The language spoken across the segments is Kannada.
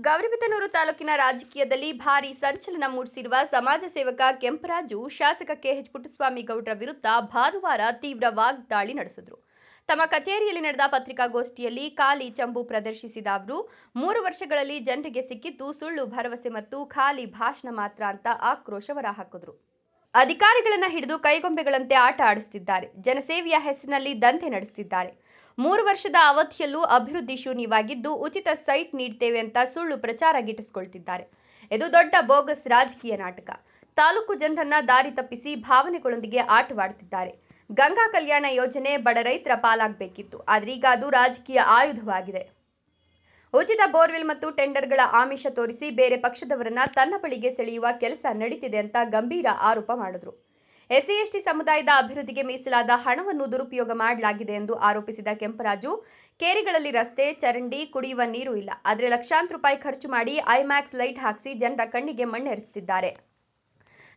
ಗೌರಿಬಿದನೂರು ತಾಲೂಕಿನ ರಾಜಕೀಯದಲ್ಲಿ ಭಾರೀ ಸಂಚಲನ ಮೂಡಿಸಿರುವ ಸಮಾಜ ಸೇವಕ ಕೆಂಪರಾಜು ಶಾಸಕ ಕೆಎಚ್ ಪುಟ್ಟಸ್ವಾಮಿ ಗೌಡ್ರ ವಿರುದ್ಧ ಭಾನುವಾರ ತೀವ್ರ ವಾಗ್ದಾಳಿ ನಡೆಸಿದರು. ತಮ್ಮ ಕಚೇರಿಯಲ್ಲಿ ನಡೆದ ಪತ್ರಿಕಾಗೋಷ್ಠಿಯಲ್ಲಿ ಖಾಲಿ ಚಂಬು ಪ್ರದರ್ಶಿಸಿದ ಅವರು 3 ವರ್ಷಗಳಲ್ಲಿ ಜನರಿಗೆ ಸಿಕ್ಕಿದ್ದು ಸುಳ್ಳು ಭರವಸೆ ಮತ್ತು ಖಾಲಿ ಭಾಷಣ ಮಾತ್ರ ಅಂತ ಆಕ್ರೋಶ ಹೊರಹಾಕಿದರು. ಅಧಿಕಾರಿಗಳನ್ನ ಹಿಡಿದು ಕೈಗೊಂಬೆಗಳಂತೆ ಆಟ ಆಡಿಸುತ್ತಿದ್ದಾರೆ. ಜನಸೇವೆಯ ಹೆಸರಿನಲ್ಲಿ ದಂಧೆ ನಡೆಸುತ್ತಿದ್ದಾರೆ. 3 ವರ್ಷದ ಅವಧಿಯಲ್ಲೂ ಅಭಿವೃದ್ಧಿ ಶೂನ್ಯವಾಗಿದ್ದು ಉಚಿತ ಸೈಟ್ ನೀಡುತ್ತೇವೆ ಅಂತ ಸುಳ್ಳು ಪ್ರಚಾರ ಗಿಟ್ಟಿಸಿಕೊಳ್ಳುತ್ತಿದ್ದಾರೆ. ಇದು ದೊಡ್ಡ ಬೋಗಸ್ ರಾಜಕೀಯ ನಾಟಕ. ತಾಲೂಕು ಜನರನ್ನ ದಾರಿ ತಪ್ಪಿಸಿ ಭಾವನೆಗಳೊಂದಿಗೆ ಆಟವಾಡುತ್ತಿದ್ದಾರೆ. ಗಂಗಾ ಕಲ್ಯಾಣ ಯೋಜನೆ ಬಡ ರೈತರ ಪಾಲಾಗಬೇಕಿತ್ತು, ಆದರೆ ಈಗ ಅದು ರಾಜಕೀಯ ಆಯುಧವಾಗಿದೆ. ಉಚಿತ ಬೋರ್ವೆಲ್ ಮತ್ತು ಟೆಂಡರ್ಗಳ ಆಮಿಷ ತೋರಿಸಿ ಬೇರೆ ಪಕ್ಷದವರನ್ನ ತನ್ನ ಬಳಿಗೆ ಸೆಳೆಯುವ ಕೆಲಸ ನಡೀತಿದೆ ಅಂತ ಗಂಭೀರ ಆರೋಪ ಮಾಡಿದರು. ಎಸ್ಸಿ ಎಸ್ಟಿ ಸಮುದಾಯದ ಅಭಿವೃದ್ಧಿಗೆ ಮೀಸಲಾದ ಹಣವನ್ನು ದುರುಪಯೋಗ ಮಾಡಲಾಗಿದೆ ಎಂದು ಆರೋಪಿಸಿದ ಕೆಂಪರಾಜು, ಕೇರಿಗಳಲ್ಲಿ ರಸ್ತೆ, ಚರಂಡಿ, ಕುಡಿಯುವ ನೀರು ಇಲ್ಲ, ಆದರೆ ಲಕ್ಷಾಂತರ ರೂಪಾಯಿ ಖರ್ಚು ಮಾಡಿ ಐಮ್ಯಾಕ್ಸ್ ಲೈಟ್ ಹಾಕಿಸಿ ಜನರ ಕಣ್ಣಿಗೆ ಮಣ್ಣೆರೆಸುತ್ತಿದ್ದಾರೆ.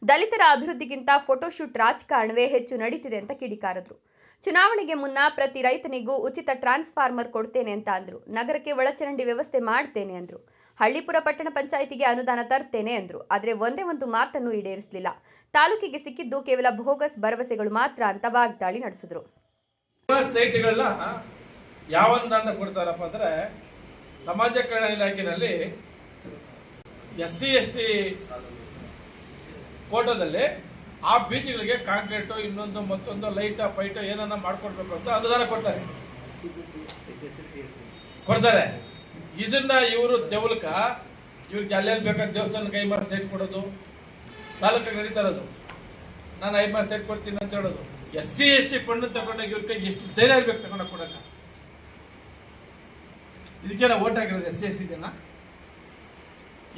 ದಲಿತರ ಅಭಿವೃದ್ಧಿಗಿಂತ ಫೋಟೋಶೂಟ್ ರಾಜಕಾರಣವೇ ಹೆಚ್ಚು ನಡೀತಿದೆ ಅಂತ ಕಿಡಿಕಾರಿದ್ರು. ಚುನಾವಣೆಗೆ ಮುನ್ನ ಪ್ರತಿ ರೈತನಿಗೂ ಉಚಿತ ಟ್ರಾನ್ಸ್ಫಾರ್ಮರ್ ಕೊಡ್ತೇನೆ ಅಂತ ಅಂದ್ರು. ನಗರಕ್ಕೆ ಒಳಚರಂಡಿ ವ್ಯವಸ್ಥೆ ಮಾಡ್ತೇನೆ ಅಂದ್ರು. ಹಳ್ಳಿಪುರ ಪಟ್ಟಣ ಪಂಚಾಯಿತಿಗೆ ಅನುದಾನ ತರ್ತೇನೆ ಅಂದ್ರು. ಆದರೆ ಒಂದೇ ಒಂದು ಮಾತನ್ನು ಈಡೇರಿಸಲಿಲ್ಲ. ತಾಲೂಕಿಗೆ ಸಿಕ್ಕಿದ್ದು ಕೇವಲ ಬೋಗಸ್ ಭರವಸೆಗಳು ಮಾತ್ರ ಅಂತ ವಾಗ್ದಾಳಿ ನಡೆಸಿದ್ರು. ಯಾವಂತ ಕೊಡ್ತಾರಪ್ಪ ಅಂದ್ರೆ ಸಮಾಜ ಕಲ್ಯಾಣ ಇಲಾಖೆಯಲ್ಲಿ ಎಸ್ಸಿ ಎಸ್ಟಿ ಕೋಟಾದಲ್ಲಿ ಆ ಬೀದಿಗಳಿಗೆ ಕಾಂಕ್ರೀಟು ಇನ್ನೊಂದು ಮತ್ತೊಂದು ಲೈಟ್ ಫೈಟ್ ಏನನ್ನ ಮಾಡ್ಕೊಡ್ಬೇಕು ಅಂತ ಅನುದಾನ ಕೊಡ್ತಾರೆ. ಇದನ್ನ ಇವರು ತೆವಲಕ ಇವ್ರಿಗೆ ಅಲ್ಲೆಲ್ಲಿ ಬೇಕಾದ ದೇವಸ್ಥಾನಕ್ಕೆ ಐಮಾರ್ ಸೈಟ್ ಕೊಡೋದು, ತಾಲೂಕಿಗೆ ನಡೀತಾ ಇರೋದು. ನಾನು ಐಮಾರ್ ಸೈಟ್ ಕೊಡ್ತೀನಿ ಅಂತ ಹೇಳೋದು. ಎಸ್ಸಿ ಎಸ್ಟಿ ಫಂಡ್ ತಗೊಂಡಾಗ ಇವ್ರಿಗೆ ಎಷ್ಟು ಧೈರ್ಯ ಇರ್ಬೇಕು ತಗೊಂಡ ಕೊಡಕ. ಇದಕ್ಕೆಲ್ಲ ಓಟ್ ಆಗಿರೋದು ಎಸ್ಸಿ ಎಸ್ಟಿ ಜನ.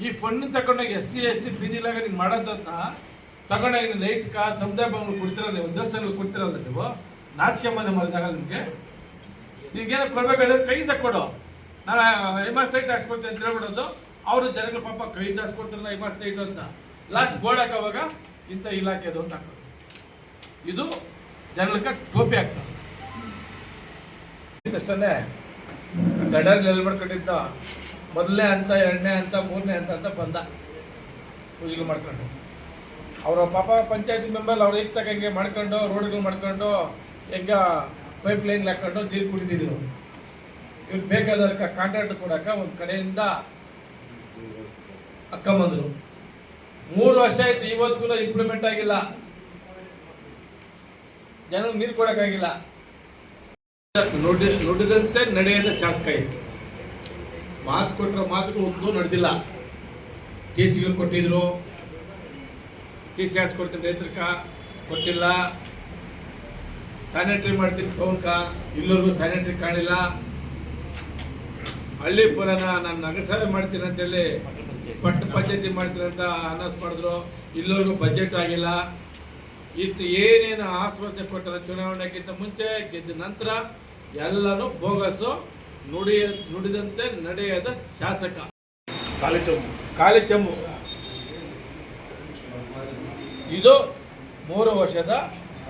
ಈ ಫಂಡ್ ತಗೊಂಡಾಗ ಎಸ್ಸಿ ಎಸ್ಟಿ ಬೀದಿಲಾಗ ನೀವು ಮಾಡೋದನ್ನ ತಗೊಂಡಾಗ ಲೈಟ್ ಸಮುದಾಯ ಭವನ ಕೊಡ್ತಿರಲ್ಲ, ದೇವಸ್ಥಾನಗಳು ಕೊಡ್ತಿರಲ್ಲ, ನೀವು ನಾಚಿಕೆ ಮನೆ ಮಾಡಿದಾಗ ನಿಮ್ಗೇನೋ ಕೊಡ್ಬೇಕಾದ್ರೆ ಕೈ ತಕ್ಕೊಡು, ನಾನು ಐಮಾರ್ ಸೈಟ್ ಹಾಕ್ಸ್ಕೊಡ್ತೀನಿ ಅಂತ ಹೇಳ್ಬಿಡೋದು. ಅವರು ಜನಗಳ ಪಾಪ ಕೈ ಹಾಕ್ಸ್ಕೊಡ್ತಾರೆ ಐಮಾರ್ ಸೈಟ್ ಅಂತ. ಲಾಸ್ಟ್ ಬೋರ್ಡ್ ಹಾಕೋವಾಗ ಇಂಥ ಇಲಾಖೆದು ಅಂತ ಹಾಕೋದು. ಇದು ಜನಕ್ಕೆ ಟೋಪಿ ಆಗ್ತದೆ. ಅಷ್ಟೇ ಗಡರ್ಲಿ ಎಲ್ಲಿ ಮಾಡ್ಕೊಂಡಿದ್ದ ಮೊದಲನೇ ಹಂತ, 2ನೇ ಹಂತ, 3ನೇ ಹಂತ ಅಂತ ಬಂದ ಪೂಜೆಗಳು ಮಾಡ್ಕೊಂಡು ಅವರ ಪಾಪ ಪಂಚಾಯತಿ ಮೆಂಬರ್ ಅವ್ರು ಈಗ ತಗಂಗೆ ಮಾಡ್ಕೊಂಡು ರೋಡ್ಗಳು ಮಾಡ್ಕೊಂಡು ಈಗ ಪೈಪ್ ಲೈನ್ ಹಾಕೊಂಡು ನೀರು ಕುಡಿದಿದ್ರು. ಇವ್ರು ಬೇಕಾದವ್ರ ಕಾಂಟ್ರಾಕ್ಟ್ ಕೊಡಕ ಒಂದು ಕಡೆಯಿಂದ ಅಕ್ಕಂಬಂದ್ರು. 3 ವರ್ಷ ಆಯ್ತು, ಇವತ್ತಿಗೂ ಇಂಪ್ಲಿಮೆಂಟ್ ಆಗಿಲ್ಲ. ಜನ ನೀರು ಕೊಡಕ್ಕಾಗಿಲ್ಲ. ನುಡಿದಂತೆ ನಡೆಯದ ಶಾಸಕ ಇತ್ತು. ಮಾತು ಕೊಟ್ಟರೆ ಮಾತುಗಳು ಒಂದು ನಡೆದಿಲ್ಲ. ಟಿಸಿಗಳು ಕೊಟ್ಟಿದ್ರು, ಟಿಸಿ ಹಾಕ್ಸ್ಕೊಡ್ತೀನಿ ರೈತರ್ಕ ಕೊಟ್ಟಿಲ್ಲ. ಸ್ಯಾನಿಟರಿ ಮಾಡ್ತೀನಿ ಟೌನ್ಕ, ಇಲ್ಲರಿಗೂ ಸ್ಯಾನಿಟರಿ ಕಾಣಿಲ್ಲ. ಹಳ್ಳಿ ಪುರನ ನಾನು ನಗರಸಭೆ ಮಾಡ್ತೀನಿ ಅಂತೇಳಿ ಪಟ್ಟಣ ಪಂಚಾಯತಿ ಮಾಡ್ತೀನಿ ಅಂತ ಅನೌನ್ಸ್ ಮಾಡಿದ್ರು. ಇಲ್ಲರಿಗೂ ಬಜೆಟ್ ಆಗಿಲ್ಲ. ಇದು ಏನೇನು ಆಶ್ವಾಸನೆ ಕೊಟ್ಟರೆ ಚುನಾವಣೆಗಿಂತ ಮುಂಚೆ ಗೆದ್ದ ನಂತರ ಎಲ್ಲನೂ ಬೋಗಸು, ನುಡಿದಂತೆ ನಡೆಯದ ಶಾಸಕ. ಖಾಲಿ ಚಂಬು. ಇದು 3 ವರ್ಷದ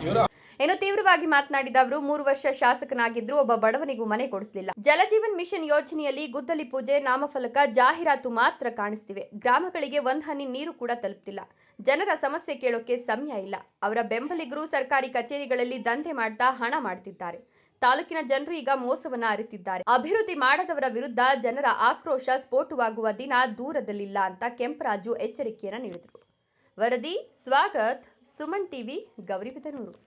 ಇವರ. ಇನ್ನು ತೀವ್ರವಾಗಿ ಮಾತನಾಡಿದ ಅವರು, 3 ವರ್ಷ ಶಾಸಕನಾಗಿದ್ರು ಒಬ್ಬ ಬಡವನಿಗೂ ಮನೆ ಕೊಡಿಸಲಿಲ್ಲ. ಜಲಜೀವನ್ ಮಿಷನ್ ಯೋಜನೆಯಲ್ಲಿ ಗುದ್ದಲಿ ಪೂಜೆ, ನಾಮಫಲಕ, ಜಾಹೀರಾತು ಮಾತ್ರ ಕಾಣಿಸ್ತಿವೆ. ಗ್ರಾಮಗಳಿಗೆ 1 ಹನಿ ನೀರು ಕೂಡ ತಲುಪ್ತಿಲ್ಲ. ಜನರ ಸಮಸ್ಯೆ ಕೇಳೋಕೆ ಸಮಯ ಇಲ್ಲ. ಅವರ ಬೆಂಬಲಿಗರು ಸರ್ಕಾರಿ ಕಚೇರಿಗಳಲ್ಲಿ ದಂಧೆ ಮಾಡ್ತಾ ಹಣ ಮಾಡ್ತಿದ್ದಾರೆ. ತಾಲೂಕಿನ ಜನರು ಈಗ ಮೋಸವನ್ನ ಅರಿತಿದ್ದಾರೆ. ಅಭಿವೃದ್ಧಿ ಮಾಡದವರ ವಿರುದ್ಧ ಜನರ ಆಕ್ರೋಶ ಸ್ಫೋಟವಾಗುವ ದಿನ ದೂರದಲ್ಲಿಲ್ಲ ಅಂತ ಕೆಂಪರಾಜು ಎಚ್ಚರಿಕೆಯನ್ನ ನೀಡಿದರು. ವರದಿ ಸ್ವಾಗತ್, ಸುಮನ್ ಟಿವಿ, ಗೌರಿಬಿದನೂರು.